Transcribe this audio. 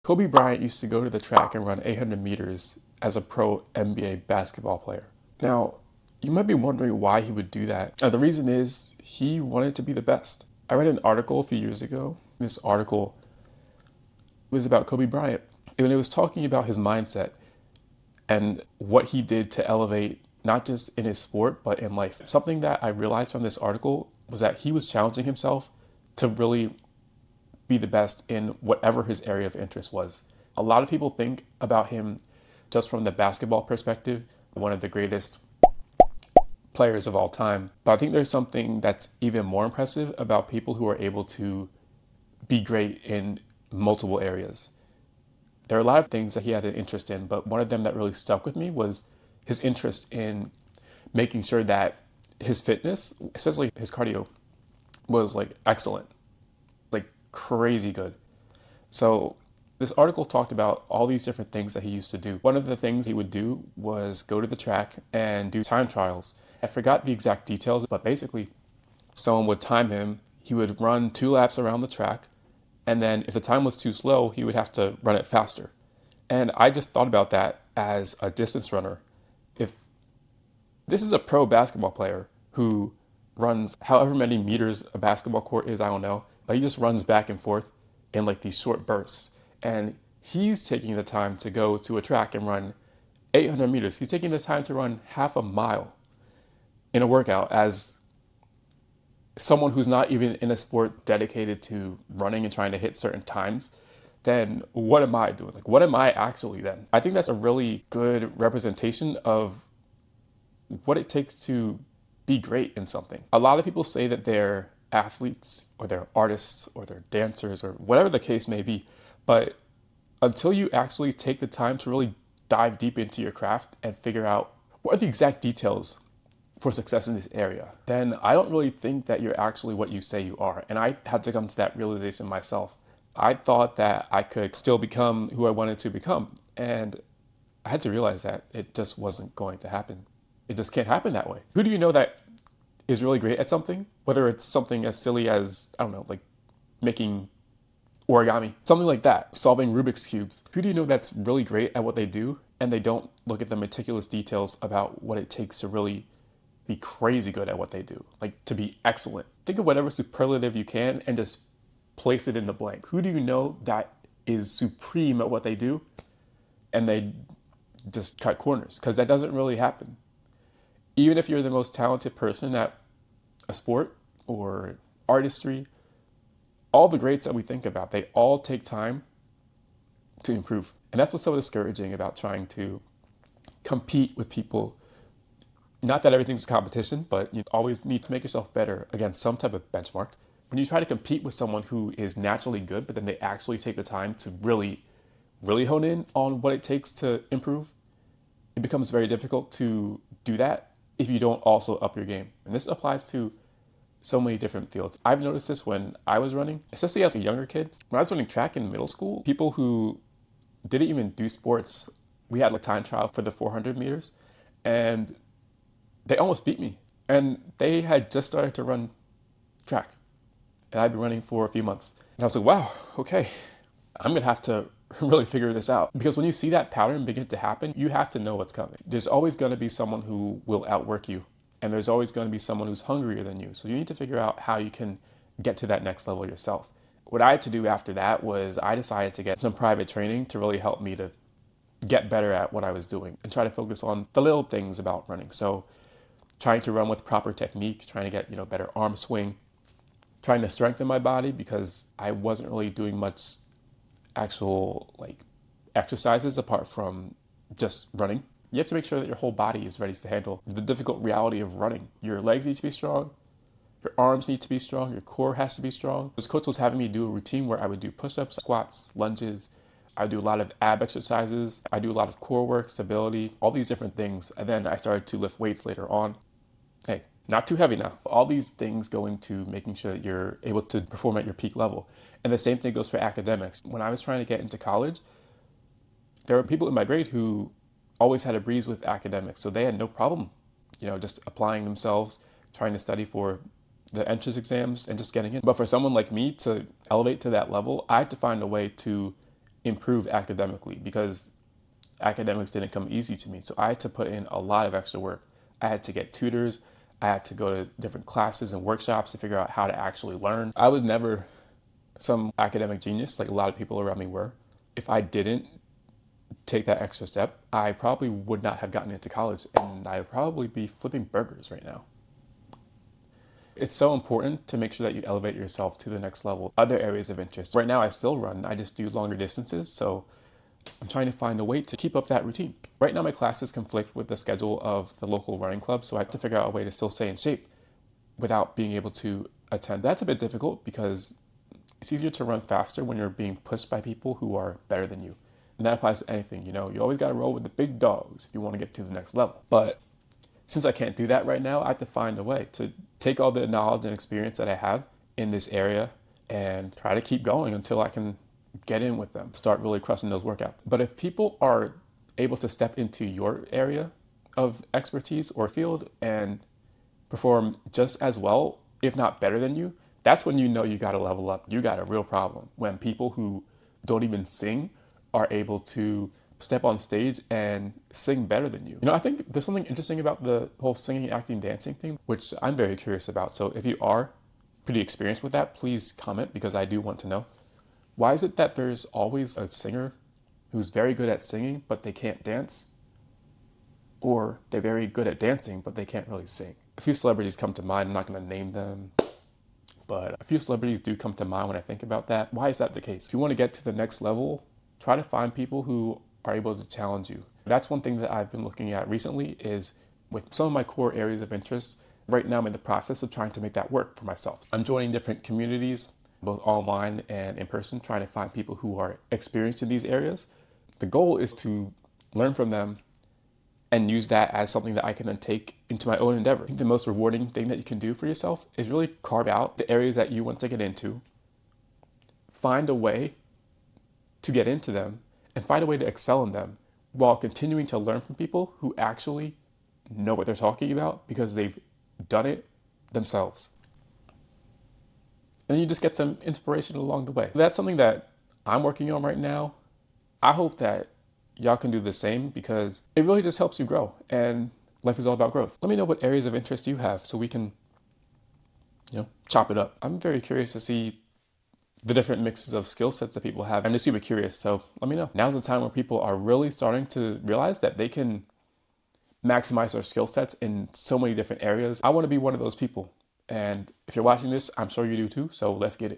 Kobe Bryant used to go to the track and run 800 meters as a pro NBA basketball player. Now, you might be wondering why he would do that. The reason is he wanted to be the best. I read an article a few years ago. This article was about Kobe Bryant, and it was talking about his mindset and what he did to elevate not just in his sport, but in life. Something that I realized from this article was that he was challenging himself to really be the best in whatever his area of interest was. A lot of people think about him just from the basketball perspective, one of the greatest players of all time. But I think there's something that's even more impressive about people who are able to be great in multiple areas. There are a lot of things that he had an interest in, but one of them that really stuck with me was his interest in making sure that his fitness, especially his cardio, was like excellent, like crazy good. So this article talked about all these different things that he used to do. One of the things he would do was go to the track and do time trials. I forgot the exact details, but basically someone would time him. He would run 2 laps around the track, and then if the time was too slow, he would have to run it faster. And I just thought about that as a distance runner. If this is a pro basketball player who runs however many meters a basketball court is, I don't know, but he just runs back and forth in like these short bursts. And he's taking the time to go to a track and run 800 meters. He's taking the time to run half a mile in a workout as someone who's not even in a sport dedicated to running and trying to hit certain times. Then what am I doing? Like, what am I actually then? I think that's a really good representation of what it takes to be great in something. A lot of people say that they're athletes or they're artists or they're dancers or whatever the case may be, but until you actually take the time to really dive deep into your craft and figure out what are the exact details for success in this area, then I don't really think that you're actually what you say you are. And I had to come to that realization myself. I thought that I could still become who I wanted to become. And I had to realize that it just wasn't going to happen. It just can't happen that way. Who do you know that is really great at something? Whether it's something as silly as, I don't know, like making origami, something like that, solving Rubik's Cubes. Who do you know that's really great at what they do and they don't look at the meticulous details about what it takes to really be crazy good at what they do, like to be excellent? Think of whatever superlative you can and just place it in the blank. Who do you know that is supreme at what they do and they just cut corners? Because that doesn't really happen. Even if you're the most talented person at a sport or artistry, all the greats that we think about, they all take time to improve. And that's what's so discouraging about trying to compete with people. Not that everything's a competition, but you always need to make yourself better against some type of benchmark. When you try to compete with someone who is naturally good, but then they actually take the time to really, really hone in on what it takes to improve, it becomes very difficult to do that if you don't also up your game. And this applies to so many different fields. I've noticed this when I was running, especially as a younger kid. When I was running track in middle school, people who didn't even do sports, we had a time trial for the 400 meters, and they almost beat me. And they had just started to run track, and I'd been running for a few months. And I was like, wow, okay, I'm gonna have to really figure this out. Because when you see that pattern begin to happen, you have to know what's coming. There's always gonna be someone who will outwork you, and there's always gonna be someone who's hungrier than you. So you need to figure out how you can get to that next level yourself. What I had to do after that was I decided to get some private training to really help me to get better at what I was doing and try to focus on the little things about running. So trying to run with proper technique, trying to get, better arm swing, trying to strengthen my body because I wasn't really doing much actual exercises apart from just running. You have to make sure that your whole body is ready to handle the difficult reality of running. Your legs need to be strong, your arms need to be strong, your core has to be strong. This coach was having me do a routine where I would do push-ups, squats, lunges. I do a lot of ab exercises. I do a lot of core work, stability, all these different things. And then I started to lift weights later on. Hey, not too heavy now. All these things go into making sure that you're able to perform at your peak level. And the same thing goes for academics. When I was trying to get into college, there were people in my grade who always had a breeze with academics. So they had no problem, just applying themselves, trying to study for the entrance exams and just getting in. But for someone like me to elevate to that level, I had to find a way to improve academically because academics didn't come easy to me. So I had to put in a lot of extra work. I had to get tutors. I had to go to different classes and workshops to figure out how to actually learn. I was never some academic genius like a lot of people around me were. If I didn't take that extra step, I probably would not have gotten into college and I would probably be flipping burgers right now. It's so important to make sure that you elevate yourself to the next level. Other areas of interest. Right now I still run, I just do longer distances, so I'm trying to find a way to keep up that routine. Right now my classes conflict with the schedule of the local running club, so I have to figure out a way to still stay in shape without being able to attend. That's a bit difficult because it's easier to run faster when you're being pushed by people who are better than you. And that applies to anything, you know, you always gotta roll with the big dogs if you wanna get to the next level. But since I can't do that right now, I have to find a way to take all the knowledge and experience that I have in this area and try to keep going until I can get in with them, start really crushing those workouts. But if people are able to step into your area of expertise or field and perform just as well, if not better than you, that's when you know you got to level up. You got a real problem when people who don't even sing are able to step on stage and sing better than you. You know, I think there's something interesting about the whole singing, acting, dancing thing, which I'm very curious about. So if you are pretty experienced with that, please comment because I do want to know. Why is it that there's always a singer who's very good at singing, but they can't dance? Or they're very good at dancing, but they can't really sing? A few celebrities come to mind. I'm not going to name them, but a few celebrities do come to mind when I think about that. Why is that the case? If you want to get to the next level, try to find people who are able to challenge you. That's one thing that I've been looking at recently is with some of my core areas of interest. Right now I'm in the process of trying to make that work for myself. I'm joining different communities, both online and in person, trying to find people who are experienced in these areas. The goal is to learn from them and use that as something that I can then take into my own endeavor. I think the most rewarding thing that you can do for yourself is really carve out the areas that you want to get into, find a way to get into them, and find a way to excel in them while continuing to learn from people who actually know what they're talking about because they've done it themselves. And you just get some inspiration along the way. That's something that I'm working on right now. I hope that y'all can do the same because it really just helps you grow and life is all about growth. Let me know what areas of interest you have so we can, chop it up. I'm very curious to see the different mixes of skill sets that people have. I'm just super curious, so let me know. Now's the time where people are really starting to realize that they can maximize their skill sets in so many different areas. I want to be one of those people. And if you're watching this, I'm sure you do too, so let's get it.